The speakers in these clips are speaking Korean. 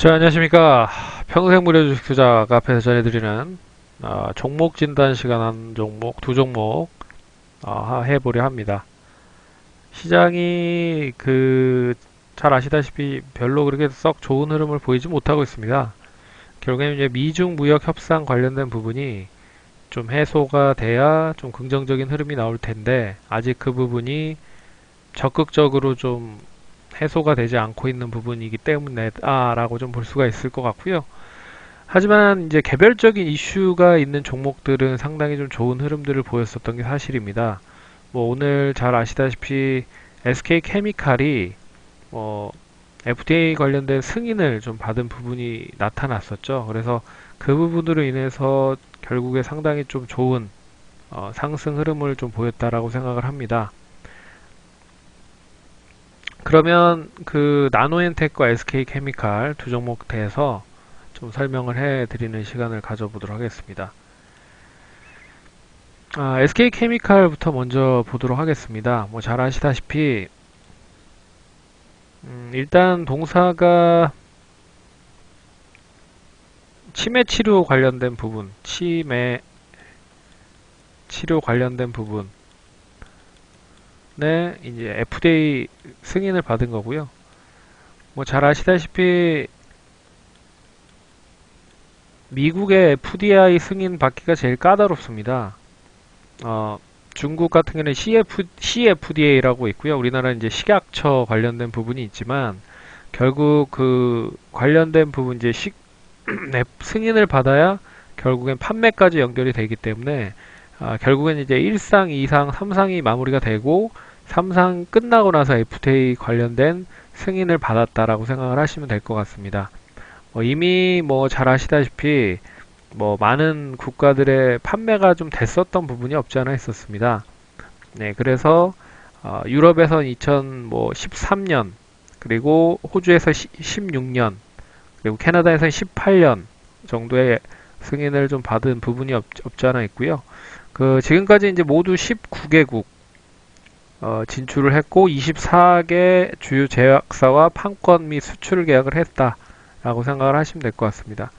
자, 안녕하십니까. 평생무료 주식 투자가 앞에서 전해드리는 종목 진단 시간 한 종목, 두 종목 해보려 합니다. 시장이 잘 아시다시피 별로 그렇게 썩 좋은 흐름을 보이지 못하고 있습니다. 결국에는 이제 미중 무역 협상 관련된 부분이 좀 해소가 돼야 좀 긍정적인 흐름이 나올 텐데 아직 그 부분이 적극적으로 좀 해소가 되지 않고 있는 부분이기 때문에라고 좀 볼 수가 있을 것 같고요. 하지만 이제 개별적인 이슈가 있는 종목들은 상당히 좀 좋은 흐름들을 보였었던 게 사실입니다. 뭐 오늘 잘 아시다시피 SK케미칼이 FDA 관련된 승인을 좀 받은 부분이 나타났었죠. 그래서 그 부분으로 인해서 결국에 상당히 좀 좋은 상승 흐름을 좀 보였다라고 생각을 합니다. 그러면 그 나노엔텍과 SK케미칼 두 종목 대해서 좀 설명을 해드리는 시간을 가져보도록 하겠습니다. SK케미칼부터 먼저 보도록 하겠습니다. 뭐 잘 아시다시피 일단 동사가 치매 치료 관련된 부분, 치매 치료 관련된 부분에 이제 FDA 승인을 받은 거고요. 뭐 잘 아시다시피 미국의 FDI 승인 받기가 제일 까다롭습니다. 중국 같은 경우는 CFDA라고 있고요. 우리나라는 이제 식약처 관련된 부분이 있지만 결국 그 관련된 부분 이제 승인을 받아야 결국엔 판매까지 연결이 되기 때문에 결국엔 이제 1상, 2상, 3상이 마무리가 되고 3상 끝나고 나서 FDA 관련된 승인을 받았다라고 생각을 하시면 될 것 같습니다. 이미 뭐 잘 아시다시피 뭐 많은 국가들의 판매가 좀 됐었던 부분이 없지 않아 있었습니다. 네, 그래서 유럽에선 2013년, 그리고 호주에서 16년, 그리고 캐나다에서는 18년 정도의 승인을 좀 받은 부분이 없지 않아 있고요. 지금까지 이제 모두 19개국 진출을 했고 24개 주요 제약사와 판권 및 수출 계약을 했다라고 생각을 하시면 될 것 같습니다.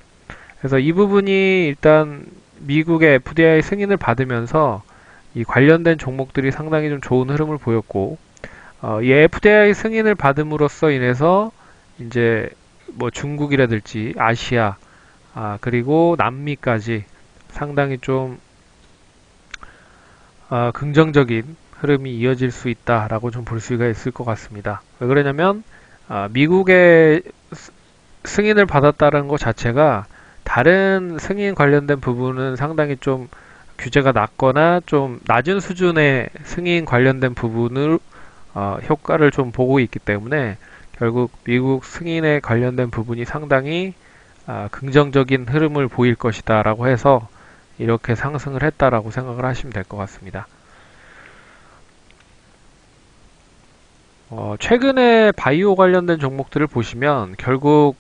그래서 이 부분이 일단 미국의 FDI 승인을 받으면서 이 관련된 종목들이 상당히 좀 좋은 흐름을 보였고, 이 FDI 승인을 받음으로써 인해서 이제 뭐 중국이라든지 아시아, 그리고 남미까지 상당히 좀 긍정적인 흐름이 이어질 수 있다라고 좀 볼 수가 있을 것 같습니다. 왜 그러냐면 미국의 승인을 받았다는 것 자체가 다른 승인 관련된 부분은 상당히 좀 규제가 낮거나 좀 낮은 수준의 승인 관련된 부분을 효과를 좀 보고 있기 때문에 결국 미국 승인에 관련된 부분이 상당히 긍정적인 흐름을 보일 것이다 라고 해서 이렇게 상승을 했다라고 생각을 하시면 될 것 같습니다. 최근에 바이오 관련된 종목들을 보시면 결국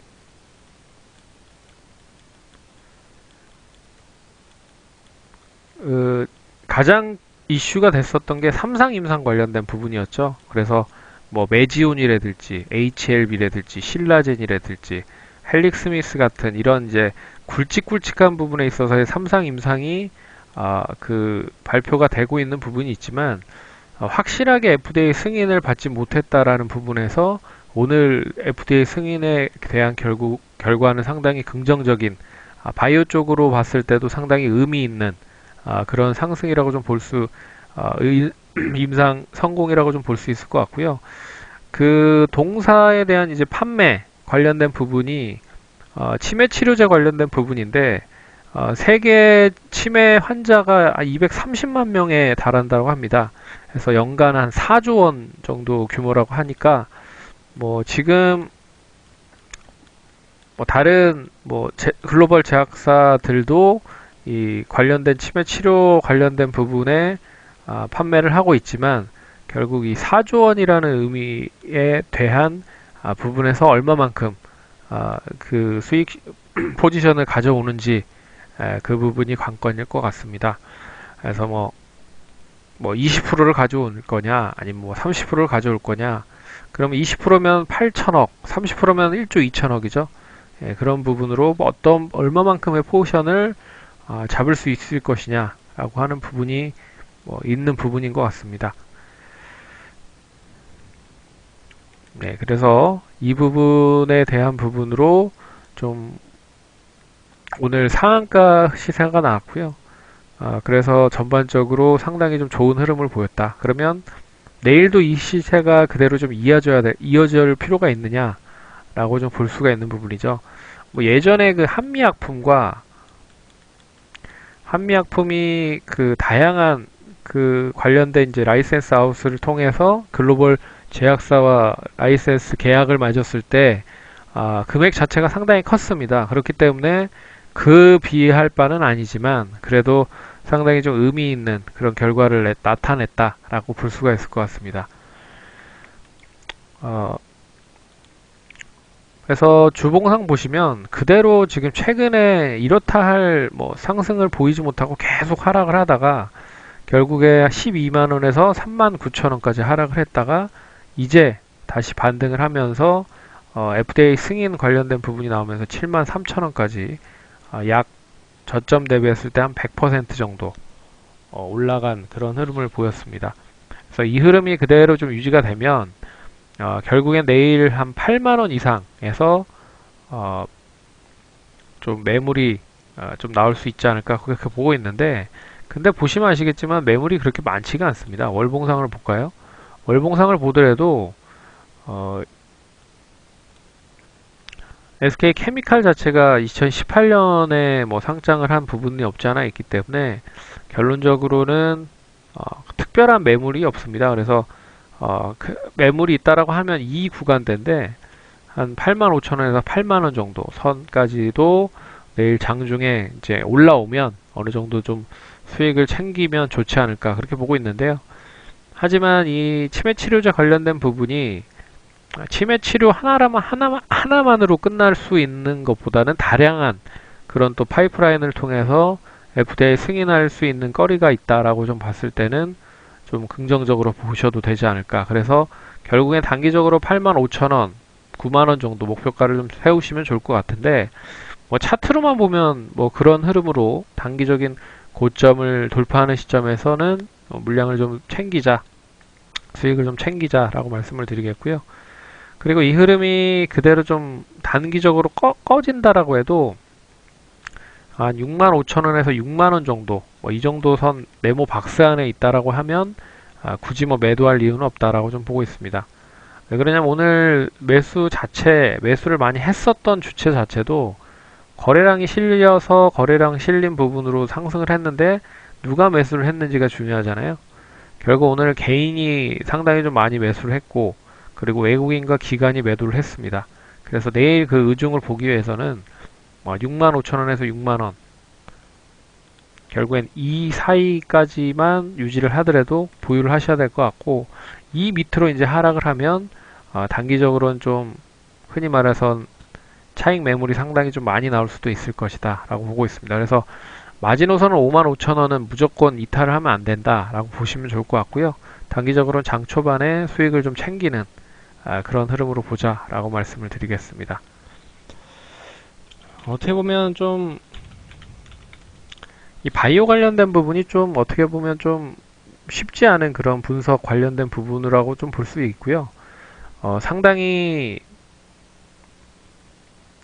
가장 이슈가 됐었던 게 삼상 임상 관련된 부분이었죠. 그래서 뭐 메지온이라든지 HLB라든지 신라젠이라든지 헬릭스미스 같은 이런 이제 굵직굵직한 부분에 있어서의 삼상 임상이 발표가 되고 있는 부분이 있지만 확실하게 FDA 승인을 받지 못했다라는 부분에서 오늘 FDA 승인에 대한 결과는 상당히 긍정적인 바이오 쪽으로 봤을 때도 상당히 의미 있는 그런 상승이라고 좀 볼 수, 임상 성공이라고 좀 볼 수 있을 것 같고요. 그 동사에 대한 이제 판매 관련된 부분이 치매 치료제 관련된 부분인데 세계 치매 환자가 230만 명에 달한다고 합니다. 그래서 연간 한 4조 원 정도 규모라고 하니까 뭐 지금 뭐 다른 뭐 글로벌 제약사들도 이 관련된 치매 치료 관련된 부분에 판매를 하고 있지만 결국 이 4조 원이라는 의미에 대한 부분에서 얼마만큼 그 수익 포지션을 가져오는지 그 부분이 관건일 것 같습니다. 그래서 뭐 20%를 가져올 거냐 아니면 뭐 30%를 가져올 거냐, 그러면 20%면 8천억, 30%면 1조 2천억이죠. 그런 부분으로 얼마만큼의 포션을 잡을 수 있을 것이냐라고 하는 부분이 있는 부분인 것 같습니다. 네, 그래서 이 부분에 대한 부분으로 좀 오늘 상한가 시세가 나왔고요. 그래서 전반적으로 상당히 좀 좋은 흐름을 보였다. 그러면 내일도 이 시세가 그대로 좀 이어질 필요가 있느냐라고 좀 볼 수가 있는 부분이죠. 예전에 그 한미약품이 그 다양한 그 관련된 이제 라이센스 하우스를 통해서 글로벌 제약사와 라이센스 계약을 맺었을 때 금액 자체가 상당히 컸습니다. 그렇기 때문에 그 비할 바는 아니지만 그래도 상당히 좀 의미 있는 그런 결과를 나타냈다라고 볼 수가 있을 것 같습니다. 그래서 주봉상 보시면 그대로 지금 최근에 이렇다 할 상승을 보이지 못하고 계속 하락을 하다가 결국에 12만 원에서 3만 9천 원까지 하락을 했다가 이제 다시 반등을 하면서 FDA 승인 관련된 부분이 나오면서 7만 3천 원까지 약 저점 대비했을 때 한 100% 정도 올라간 그런 흐름을 보였습니다. 그래서 이 흐름이 그대로 좀 유지가 되면 결국엔 내일 한 8만원 이상에서 좀 매물이 좀 나올 수 있지 않을까 그렇게 보고 있는데, 근데 보시면 아시겠지만 매물이 그렇게 많지가 않습니다. 월봉상을 볼까요? 월봉상을 보더라도 SK 케미칼 자체가 2018년에 상장을 한 부분이 없지 않아 있기 때문에 결론적으로는 특별한 매물이 없습니다. 그래서 그 매물이 있다라고 하면 이 구간대인데 한 85,000원에서 8만원 정도 선까지도 내일 장중에 이제 올라오면 어느 정도 좀 수익을 챙기면 좋지 않을까 그렇게 보고 있는데요. 하지만 이 치매 치료제 관련된 부분이 치매 치료 하나만으로 끝날 수 있는 것보다는 다량한 그런 또 파이프라인을 통해서 FDA 승인할 수 있는 거리가 있다라고 좀 봤을 때는 좀 긍정적으로 보셔도 되지 않을까. 그래서 결국엔 단기적으로 85,000원, 9만원 정도 목표가를 좀 세우시면 좋을 것 같은데, 차트로만 보면 그런 흐름으로 단기적인 고점을 돌파하는 시점에서는 물량을 좀 챙기자, 수익을 좀 챙기자라고 말씀을 드리겠고요. 그리고 이 흐름이 그대로 좀 단기적으로 꺼진다라고 해도 한 65,000원에서 6만원 정도, 이 정도 선 네모 박스 안에 있다라고 하면 굳이 매도할 이유는 없다라고 좀 보고 있습니다. 왜 그러냐면 오늘 매수를 많이 했었던 주체 자체도 거래량이 실려서 거래량 실린 부분으로 상승을 했는데 누가 매수를 했는지가 중요하잖아요. 결국 오늘 개인이 상당히 좀 많이 매수를 했고, 그리고 외국인과 기관이 매도를 했습니다. 그래서 내일 그 의중을 보기 위해서는 65,000원에서 6만원, 결국엔 이 사이까지만 유지를 하더라도 보유를 하셔야 될 것 같고, 이 밑으로 이제 하락을 하면 단기적으로는 좀 흔히 말해서 차익 매물이 상당히 좀 많이 나올 수도 있을 것이다 라고 보고 있습니다. 그래서 마지노선은 55,000원은 무조건 이탈을 하면 안 된다 라고 보시면 좋을 것 같고요. 단기적으로는 장 초반에 수익을 좀 챙기는 그런 흐름으로 보자 라고 말씀을 드리겠습니다. 어떻게 보면 좀 이 바이오 관련된 부분이 좀 어떻게 보면 좀 쉽지 않은 그런 분석 관련된 부분이라고 좀 볼 수 있고요. 상당히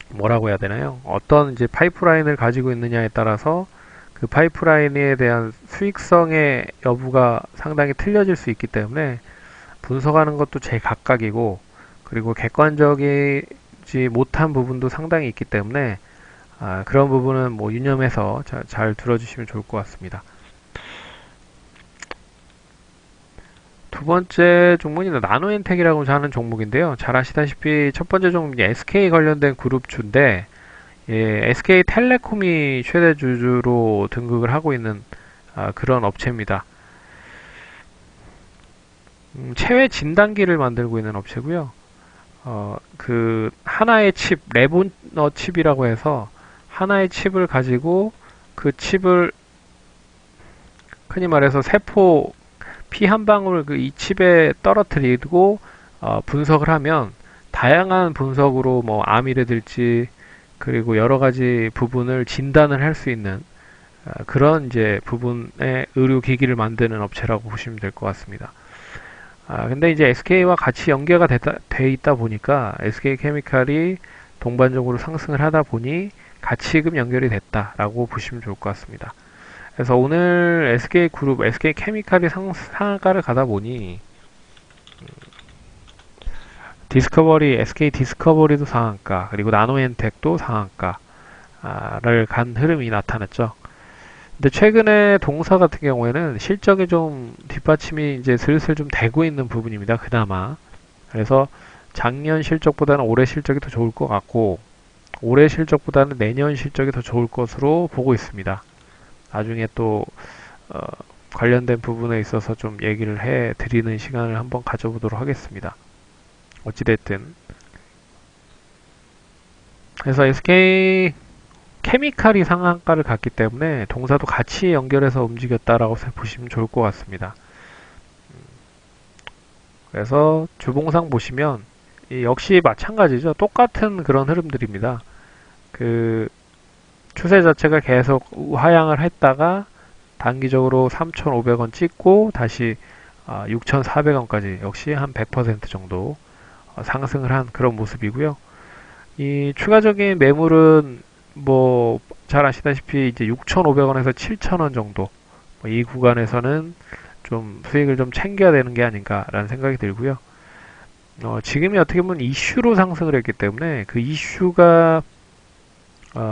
뭐라고 해야 되나요? 어떤 이제 파이프라인을 가지고 있느냐에 따라서 그 파이프라인에 대한 수익성의 여부가 상당히 틀려질 수 있기 때문에 분석하는 것도 제각각이고, 그리고 객관적이지 못한 부분도 상당히 있기 때문에 그런 부분은 유념해서 잘 들어주시면 좋을 것 같습니다. 두 번째 종목은 나노엔텍이라고 하는 종목인데요. 잘 아시다시피 첫 번째 종목이 SK 관련된 그룹주인데, SK텔레콤이 최대 주주로 등극을 하고 있는 그런 업체입니다. 체외 진단기를 만들고 있는 업체고요. 그 하나의 칩, 레보너 칩이라고 해서 하나의 칩을 가지고 그 칩을 흔히 말해서 세포 피 한 방울 이 칩에 떨어뜨리고 분석을 하면 다양한 분석으로 암이라든지 그리고 여러 가지 부분을 진단을 할 수 있는 그런 이제 부분의 의료기기를 만드는 업체라고 보시면 될 것 같습니다. 근데 이제 SK와 같이 연계가 돼 있다 보니까 SK케미칼이 동반적으로 상승을 하다 보니 같이금 연결이 됐다라고 보시면 좋을 것 같습니다. 그래서 오늘 SK그룹, SK케미칼이 상한가를 가다 보니 디스커버리, SK 디스커버리도 상한가, 그리고 나노엔텍도 상한가를 간 흐름이 나타났죠. 근데 최근에 동사 같은 경우에는 실적이 좀 뒷받침이 이제 슬슬 좀 되고 있는 부분입니다. 그나마. 그래서 작년 실적보다는 올해 실적이 더 좋을 것 같고, 올해 실적보다는 내년 실적이 더 좋을 것으로 보고 있습니다. 나중에 또 관련된 부분에 있어서 좀 얘기를 해 드리는 시간을 한번 가져보도록 하겠습니다. 어찌됐든 그래서 SK 케미칼이 상한가를 갔기 때문에 동사도 같이 연결해서 움직였다라고 보시면 좋을 것 같습니다. 그래서 주봉상 보시면 역시 마찬가지죠. 똑같은 그런 흐름들입니다. 그 추세 자체가 계속 하향을 했다가 단기적으로 3,500원 찍고 다시 6,400원까지 역시 한 100% 정도 상승을 한 그런 모습이고요. 이 추가적인 매물은 뭐 잘 아시다시피 이제 6,500원에서 7,000원 정도 이 구간에서는 좀 수익을 좀 챙겨야 되는 게 아닌가라는 생각이 들고요. 지금이 어떻게 보면 이슈로 상승을 했기 때문에 그 이슈가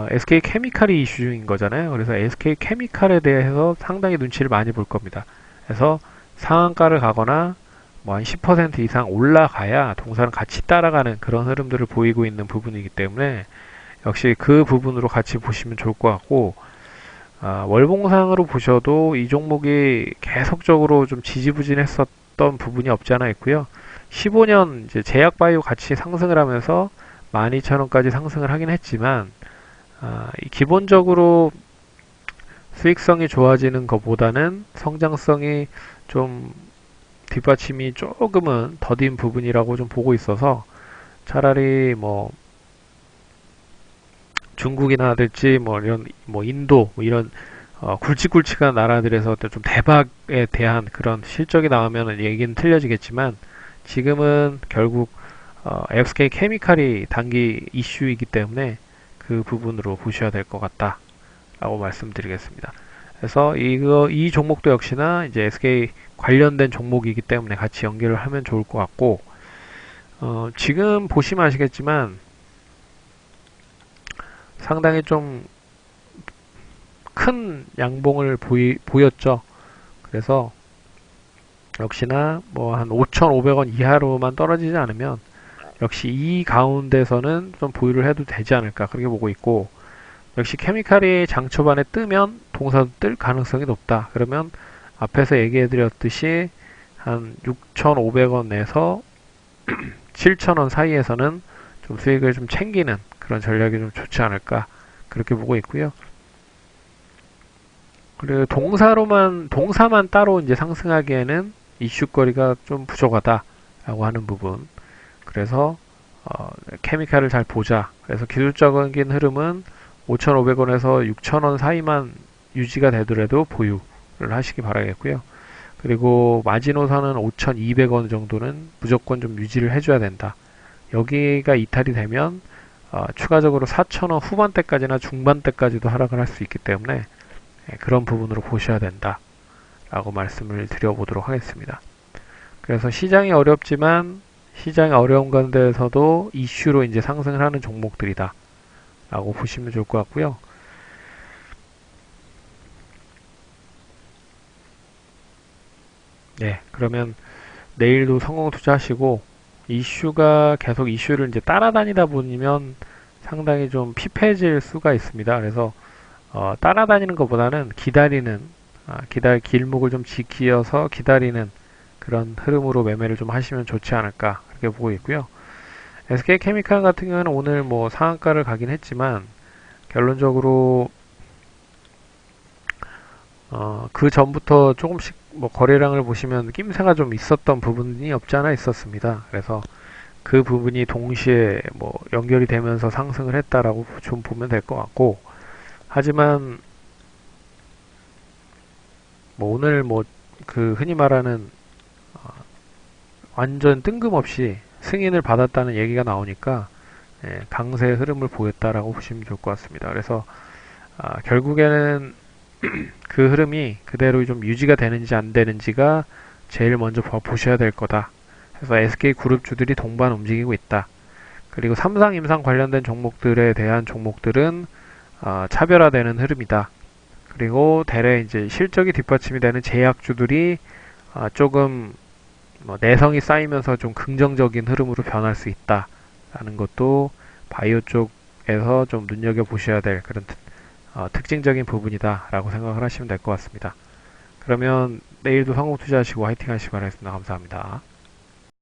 SK 케미칼이 이슈 중인 거잖아요. 그래서 SK 케미칼에 대해서 상당히 눈치를 많이 볼 겁니다. 그래서 상한가를 가거나 뭐 한 10% 이상 올라가야 동사는 같이 따라가는 그런 흐름들을 보이고 있는 부분이기 때문에 역시 그 부분으로 같이 보시면 좋을 것 같고, 월봉상으로 보셔도 이 종목이 계속적으로 좀 지지부진했었던 부분이 없지 않아 있고요. 15년 이제 제약바이오 같이 상승을 하면서 12,000원까지 상승을 하긴 했지만 기본적으로 수익성이 좋아지는 것보다는 성장성이 좀 뒷받침이 조금은 더딘 부분이라고 좀 보고 있어서 차라리 뭐 중국이나 될지 뭐 이런 뭐 인도 뭐 이런 굵직굵직한 나라들에서 좀 대박에 대한 그런 실적이 나오면 얘기는 틀려지겠지만 지금은 결국 SK 케미칼이 단기 이슈이기 때문에 그 부분으로 보셔야 될 것 같다라고 말씀드리겠습니다. 그래서 이 종목도 역시나 이제 SK 관련된 종목이기 때문에 같이 연결을 하면 좋을 것 같고, 지금 보시면 아시겠지만 상당히 좀 큰 양봉을 보였죠. 그래서 역시나 뭐 한 5,500원 이하로만 떨어지지 않으면 역시 이 가운데서는 좀 보유를 해도 되지 않을까 그렇게 보고 있고, 역시 케미칼이 장 초반에 뜨면 동사도 뜰 가능성이 높다. 그러면 앞에서 얘기해 드렸듯이 한 6,500원에서 7,000원 사이에서는 좀 수익을 좀 챙기는 그런 전략이 좀 좋지 않을까 그렇게 보고 있고요. 그리고 동사만 따로 이제 상승하기에는 이슈거리가 좀 부족하다라고 하는 부분. 그래서 케미칼을 잘 보자. 그래서 기술적인 흐름은 5,500원에서 6,000원 사이만 유지가 되더라도 보유를 하시기 바라겠고요. 그리고 마지노선은 5,200원 정도는 무조건 좀 유지를 해줘야 된다. 여기가 이탈이 되면 추가적으로 4,000원 후반대까지나 중반대까지도 하락을 할 수 있기 때문에 그런 부분으로 보셔야 된다 라고 말씀을 드려보도록 하겠습니다. 그래서 시장이 어렵지만 시장이 어려운 가운데서도 이슈로 이제 상승을 하는 종목들이다 라고 보시면 좋을 것 같고요. 네, 그러면 내일도 성공 투자하시고 이슈가 계속 이슈를 이제 따라다니다 보면 상당히 좀 피폐해질 수가 있습니다. 그래서 따라다니는 것보다는 길목을 좀 지키어서 기다리는 그런 흐름으로 매매를 좀 하시면 좋지 않을까 그렇게 보고 있고요. SK케미칼 같은 경우는 오늘 뭐 상한가를 가긴 했지만 결론적으로 그 전부터 조금씩 뭐 거래량을 보시면 낌새가 좀 있었던 부분이 없지 않아 있었습니다. 그래서 그 부분이 동시에 뭐 연결이 되면서 상승을 했다라고 좀 보면 될 것 같고, 하지만 뭐 오늘 뭐 그 흔히 말하는 완전 뜬금없이 승인을 받았다는 얘기가 나오니까 강세의 흐름을 보였다라고 보시면 좋을 것 같습니다. 그래서 결국에는 그 흐름이 그대로 좀 유지가 되는지 안 되는지가 제일 먼저 보셔야 될 거다. 그래서 SK그룹주들이 동반 움직이고 있다. 그리고 삼상, 임상 관련된 종목들에 대한 종목들은 차별화되는 흐름이다. 그리고 대래 이제 실적이 뒷받침이 되는 제약주들이 조금 내성이 쌓이면서 좀 긍정적인 흐름으로 변할 수 있다라는 것도 바이오 쪽에서 좀 눈여겨 보셔야 될 그런 특징적인 부분이다라고 생각을 하시면 될 것 같습니다. 그러면 내일도 성공 투자하시고 화이팅 하시기 바라겠습니다. 감사합니다.